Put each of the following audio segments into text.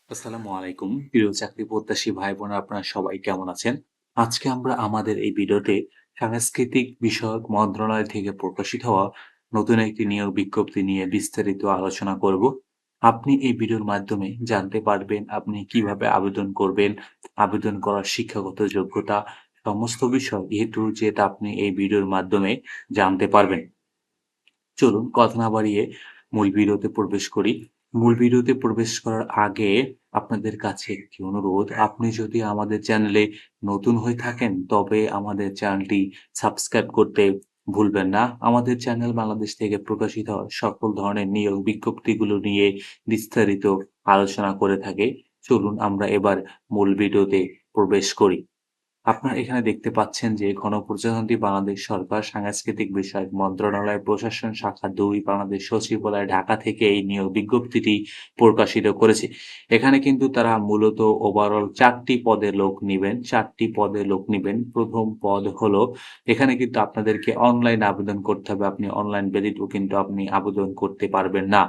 আসসালামু আলাইকুম। প্রিয় চাকরি প্রত্যাশী ভাই বোনেরা আপনারা সবাই কেমন আছেন? আজকে আমরা আমাদের এই ভিডিওতে সাংস্কৃতিক বিষয়ক মন্ত্রণালয় থেকে প্রকাশিত হওয়া নতুন একটি নিয়োগ বিজ্ঞপ্তি নিয়ে বিস্তারিত আলোচনা করব। আপনি এই ভিডিওর মাধ্যমে জানতে পারবেন আপনি কিভাবে আবেদন করবেন, আবেদন করার শিক্ষাগত যোগ্যতা সমস্ত বিষয় A to Z আপনি এই ভিডিওর মাধ্যমে জানতে পারবেন। চলুন কথা না বাড়িয়ে মূল ভিডিওতে প্রবেশ করি। মূল ভিডিওতে প্রবেশ করার আগে আপনাদের কাছে একটি অনুরোধ, আপনি যদি আমাদের চ্যানেলে নতুন হয়ে থাকেন তবে আমাদের চ্যানেলটি সাবস্ক্রাইব করতে ভুলবেন না। আমাদের চ্যানেল বাংলাদেশ থেকে প্রকাশিত হওয়া সকল ধরনের নিয়োগ বিজ্ঞপ্তিগুলো নিয়ে বিস্তারিত আলোচনা করে থাকে। চলুন আমরা এবার মূল ভিডিওতে প্রবেশ করি। আপনারা এখানে দেখতে পাচ্ছেন যে গণপ্রজাতন্ত্রী বাংলাদেশ সরকার সাংস্কৃতিক বিষয়ক মন্ত্রণালয় প্রশাসন শাখা ২ বাংলাদেশ সচিবালয় ঢাকা থেকে এই নিয়োগ বিজ্ঞপ্তিটি প্রকাশিত করেছে। এখানে কিন্তু তারা মূলত ওভারঅল ৪টি পদে লোক নিবেন, ৪টি পদে লোক নিবেন। ১ম পদ হলো এখানে কিন্তু আপনাদেরকে অনলাইন আবেদন করতে হবে। আপনি অনলাইন ব্যতীত কিন্তু আপনি আবেদন করতে পারবেন না।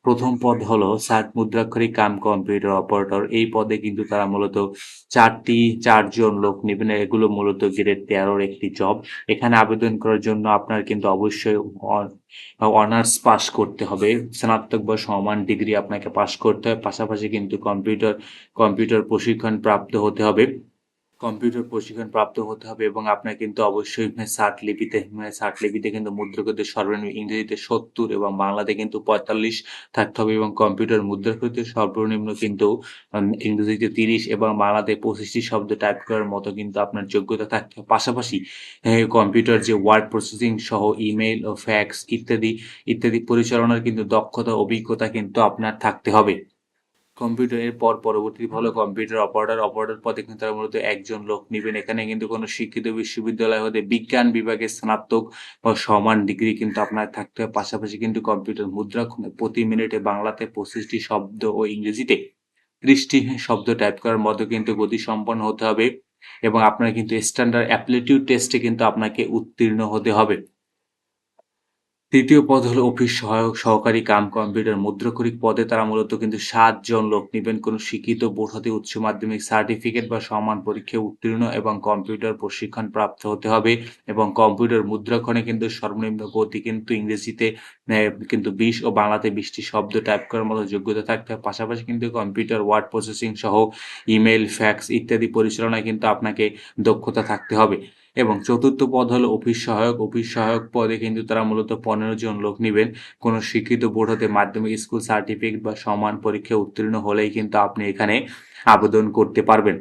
১ম পদ হলো ষাট মুদ্রাক্ষরিক কাম কম্পিউটার অপারেটর। এই পদে কিন্তু তারা মূলত ৪ জন লোক নিবেন। এগুলো মূলত গ্রেড ১৩ র একটি জব। এখানে আবেদন করার জন্য আপনার কিন্তু অবশ্যই অনার্স পাস করতে হবে। স্নাতক বা সমান ডিগ্রি আপনাকে পাস করতে হবে। পাশাপাশি কিন্তু কম্পিউটার প্রশিক্ষণ প্রাপ্ত হতে হবে। কম্পিউটার প্রশিক্ষণ প্রাপ্ত হতে হবে এবং আপনার কিন্তু অবশ্যই ষাট লিপিতে কিন্তু মুদ্রাক্ষরিত সর্বনিম্ন ইংরেজিতে ৭০ এবং বাংলাতে কিন্তু ৪৫ থাকতে হবে এবং কম্পিউটার মুদ্রাক্ষরিত সর্বনিম্ন কিন্তু ইংরেজিতে ৩০ এবং বাংলাতে ২৫টি শব্দ টাইপ করার মতো কিন্তু আপনার যোগ্যতা থাকতে হবে। পাশাপাশি কম্পিউটার যে ওয়ার্ড প্রসেসিং সহ ইমেইল ও ফ্যাক্স ইত্যাদি পরিচালনার কিন্তু দক্ষতা, অভিজ্ঞতা কিন্তু আপনার থাকতে হবে। কম্পিউটারের পরবর্তী হলো কম্পিউটার অপারেটর। অপারেটর পদে কিন্তু তারা মূলত ১ জন লোক নিবেন। এখানে কিন্তু কোনো শিক্ষিত বিশ্ববিদ্যালয় হতে বিজ্ঞান বিভাগে স্নাতক বা সমান ডিগ্রি কিন্তু আপনার থাকতে হবে। পাশাপাশি কিন্তু কম্পিউটার মুদ্রাক্ষণে প্রতি মিনিটে বাংলাতে ২৫টি শব্দ ও ইংরেজিতে ৩০টি শব্দ টাইপ করার মতো কিন্তু গতিসম্পন্ন হতে হবে এবং আপনার কিন্তু স্ট্যান্ডার্ড অ্যাপটিটিউড টেস্টে কিন্তু আপনাকে উত্তীর্ণ হতে হবে। ৩য় পদ হলো অফিস সহায়ক সহকারী কাম কম্পিউটার মুদ্রাক্ষরিক পদে তারা মূলত কিন্তু ৭ জন লোক নিবেন। কোনো শিক্ষিত বোর্ড হতে উচ্চ মাধ্যমিক সার্টিফিকেট বা সমান পরীক্ষায় উত্তীর্ণ এবং কম্পিউটার প্রশিক্ষণ প্রাপ্ত হতে হবে এবং কম্পিউটার মুদ্রাক্ষণে কিন্তু সর্বনিম্ন গতি কিন্তু ইংরেজিতে কিন্তু ২০ ও বাংলাতে ২০ টি শব্দ টাইপ করার মতো যোগ্যতা থাকতে হবে। পাশাপাশি কিন্তু কম্পিউটার ওয়ার্ড প্রসেসিং সহ ইমেইল, ফ্যাক্স ইত্যাদি পরিচালনায় কিন্তু আপনাকে দক্ষতা থাকতে হবে। এবং ৪র্থ পদ হলো অফিস সহায়ক। অফিস সহায়ক পদে কিন্তু তারা মূলত ১৫ জন লোক নিবেন। কোনো শিক্ষিত বোর্ড হতে মাধ্যমিক স্কুল সার্টিফিকেট বা সমান পরীক্ষায় উত্তীর্ণ হলেই কিন্তু আপনি এখানে আবেদন করতে পারবেন।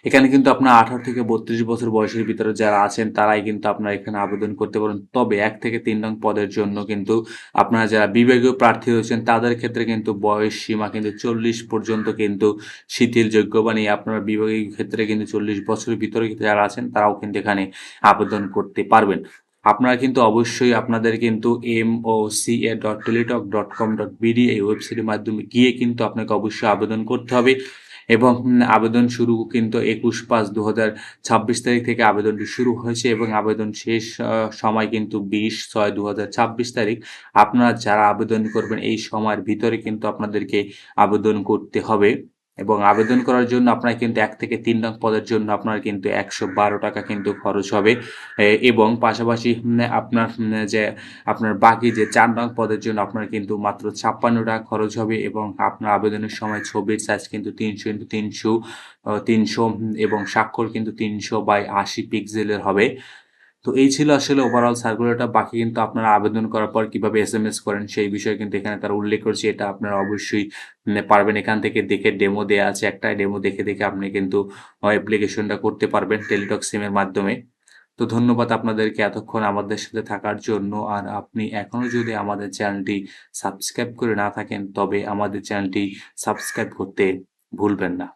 এখানে কিন্তু আপনার ১৮ থেকে ৩২ বছর বয়সের ভিতরে যারা আছেন তারাই কিন্তু আপনারা এখানে আবেদন করতে পারেন। তবে ১ থেকে ৩ নং পদের জন্য কিন্তু আপনারা যারা বিভাগীয় প্রার্থী রয়েছেন তাদের ক্ষেত্রে কিন্তু বয়স সীমা কিন্তু ৪০ পর্যন্ত কিন্তু শিথিলযোগ্য। মানে আপনারা বিভাগীয় ক্ষেত্রে কিন্তু ৪০ বছরের ভিতরে যারা আছেন তারাও কিন্তু এখানে আবেদন করতে পারবেন। আপনারা কিন্তু অবশ্যই আপনাদের কিন্তু moca.teletalk.com.bd এই ওয়েবসাইটের মাধ্যমে গিয়ে কিন্তু আপনাকে অবশ্যই আবেদন করতে হবে এবং আবেদন শুরু কিন্তু ২১/৫/২০২৬ তারিখ থেকে আবেদনটি শুরু হয়েছে এবং আবেদন শেষ সময় কিন্তু ২০/৬/২০২৬ তারিখ। আপনারা যারা আবেদন করবেন এই সময়ের ভিতরে কিন্তু আপনাদেরকে আবেদন করতে হবে এবং আবেদন করার জন্য আপনার কিন্তু ১ থেকে ৩ নং পদের জন্য আপনার কিন্তু ৳১১২ কিন্তু খরচ হবে এবং পাশাপাশি যে আপনার বাকি যে ৪ নং পদের জন্য আপনার কিন্তু মাত্র ৳৫৬ খরচ হবে এবং আপনার আবেদনের সময় ছবির সাইজ কিন্তু ৩০০ এবং স্বাক্ষর কিন্তু ৩০০/৮০ পিক্সেলের হবে। তো এই ছিল আসলে ওভারঅল সার্কুলারটা। বাকি কিন্তু আপনারা আবেদন করার পর কিভাবে এসএমএস করেন সেই বিষয়ে কিন্তু এখানে তারা উল্লেখ করেছে। এটা আপনারা অবশ্যই পারবেন এখান থেকে দেখে ডেমো দেয়া আছে একটা। ডেমো দেখে আপনি কিন্তু অ্যাপ্লিকেশনটা করতে পারবেন টেলিটক সিমের মাধ্যমে। তো ধন্যবাদ আপনাদেরকে এতক্ষণ আমাদের সাথে থাকার জন্য। আর আপনি এখনো যদি আমাদের চ্যানেলটি সাবস্ক্রাইব করে না থাকেন তবে আমাদের চ্যানেলটি সাবস্ক্রাইব করতে ভুলবেন না।